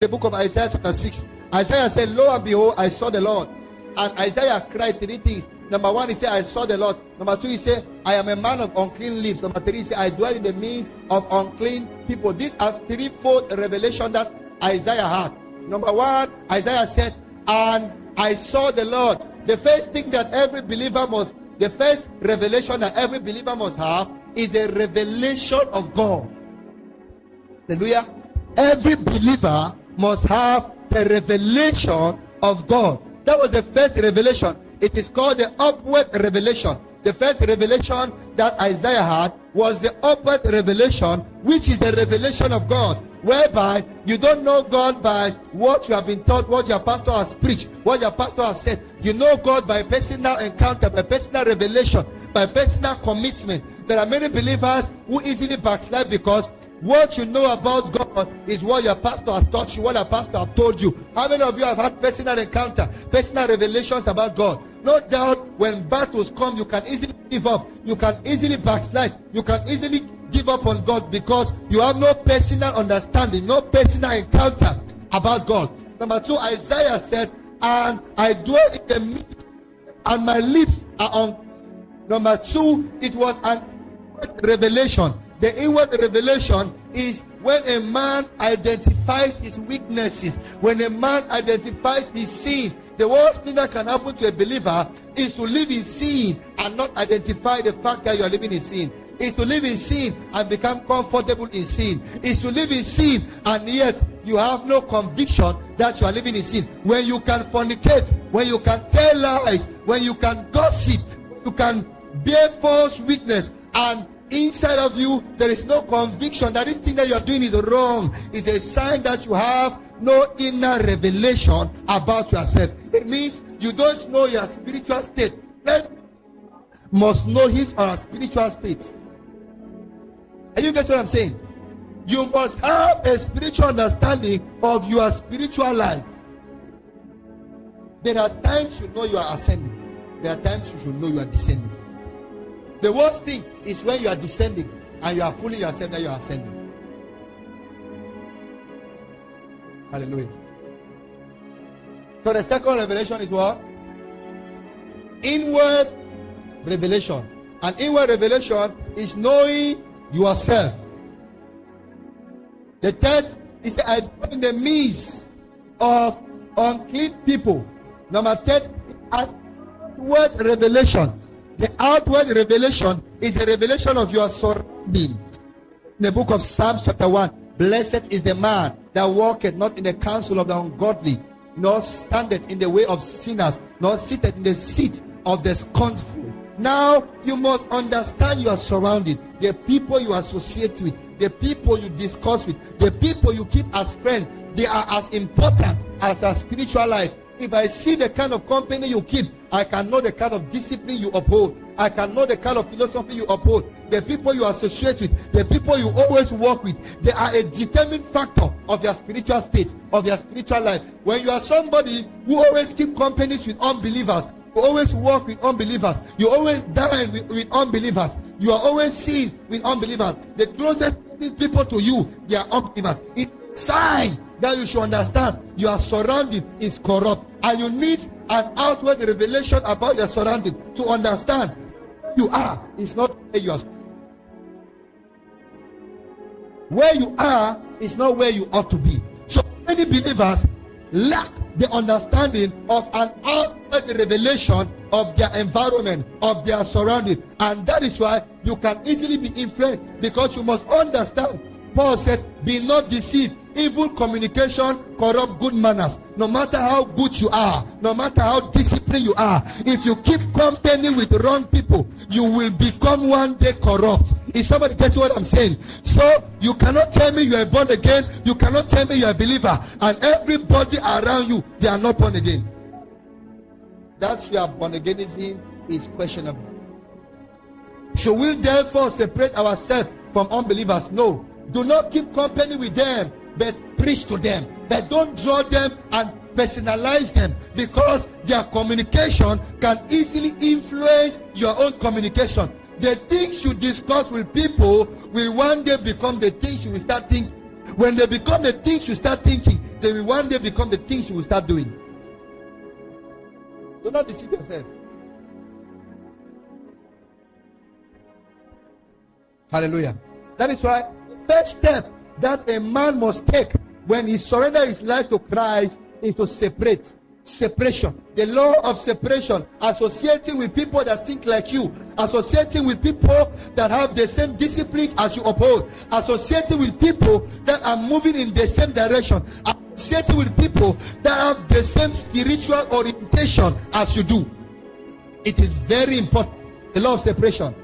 the book of Isaiah chapter 6. Isaiah said, lo and behold, I saw the Lord. And Isaiah cried 3 things. Number 1, he said, I saw the Lord. Number 2, he said, I am a man of unclean lips. Number 3, he said, I dwell in the midst of unclean people. These are threefold revelation that Isaiah had. Number 1, Isaiah said, and I saw the Lord. The first thing that every believer must, the first revelation that every believer must have is the revelation of God. Hallelujah. Every believer must have the revelation of God. That was the first revelation. It is called the upward revelation. The first revelation that Isaiah had was the upward revelation, which is the revelation of God, whereby you don't know God by what you have been taught, what your pastor has preached, what your pastor has said. You know God by personal encounter, by personal revelation, by personal commitment. There are many believers who easily backslide because what you know about God is what your pastor has taught you, what your pastor has told you. How many of you have had personal encounter, personal revelations about God? No doubt when battles come, you can easily give up. You can easily backslide. You can easily give up on God because you have no personal understanding, no personal encounter about God. Number 2, Isaiah said, and I dwell in the midst, and my lips are on. Number 2, it was an revelation. The inward revelation is when a man identifies his weaknesses, when a man identifies his sin. The worst thing that can happen to a believer is to live in sin and not identify the fact that you are living in sin. Is to live in sin and become comfortable in sin. Is to live in sin and yet you have no conviction that you are living in sin. When you can fornicate, when you can tell lies, when you can gossip, you can bear false witness, and inside of you there is no conviction that this thing that you are doing is wrong, is a sign that you have no inner revelation about yourself. It means you don't know your spiritual state. Every must know his or her spiritual state. And you get what I'm saying? You must have a spiritual understanding of your spiritual life. There are times you know you are ascending. There are times you should know you are descending. The worst thing is when you are descending and you are fooling yourself that you are ascending. Hallelujah. So the second revelation is what? Inward revelation. And inward revelation is knowing yourself. The third is I dwell in the midst of unclean people. Number 10, outward revelation. The outward revelation is the revelation of your surrounding. In the book of Psalms chapter 1, blessed is the man that walketh not in the counsel of the ungodly, nor standeth in the way of sinners, nor sitteth in the seat of the scornful. Now you must understand your surrounding, the people you associate with, the people you discuss with, the people you keep as friends. They are as important as your spiritual life. If I see the kind of company you keep, I can know the kind of discipline you uphold. I can know the kind of philosophy you uphold. The people you associate with, the people you always work with, they are a determined factor of your spiritual state, of your spiritual life. When you are somebody who always keep companies with unbelievers, you always work with unbelievers, you always dine with unbelievers, you are always seen with unbelievers, the closest people to you, they are unbelievers. It's a sign that you should understand your surrounding is corrupt, and you need an outward revelation about your surrounding to understand who you are is not where you are. Where you are is not where you ought to be. So many believers lack the understanding of an outward revelation of their environment, of their surrounding, and that is why you can easily be influenced, because you must understand. Paul said, be not deceived. Evil communication corrupt good manners. No matter how good you are, no matter how disciplined you are, if you keep company with wrong people, you will become one day corrupt. Is somebody getting what I'm saying? So you cannot tell me you are born again, you cannot tell me you are a believer, and everybody around you, they are not born again. That's where born againism is questionable. Should we therefore separate ourselves from unbelievers? No. Do not keep company with them, but preach to them. But don't draw them and personalize them, because their communication can easily influence your own communication. The things you discuss with people will one day become the things you will start thinking. When they become the things you start thinking, they will one day become the things you will start doing. Do not deceive yourself. Hallelujah. That is why the first step that a man must take when he surrenders his life to Christ is to separate. Separation. The law of separation. Associating with people that think like you. Associating with people that have the same disciplines as you uphold. Associating with people that are moving in the same direction. Associating with people that have the same spiritual orientation as you do. It is very important. The law of separation.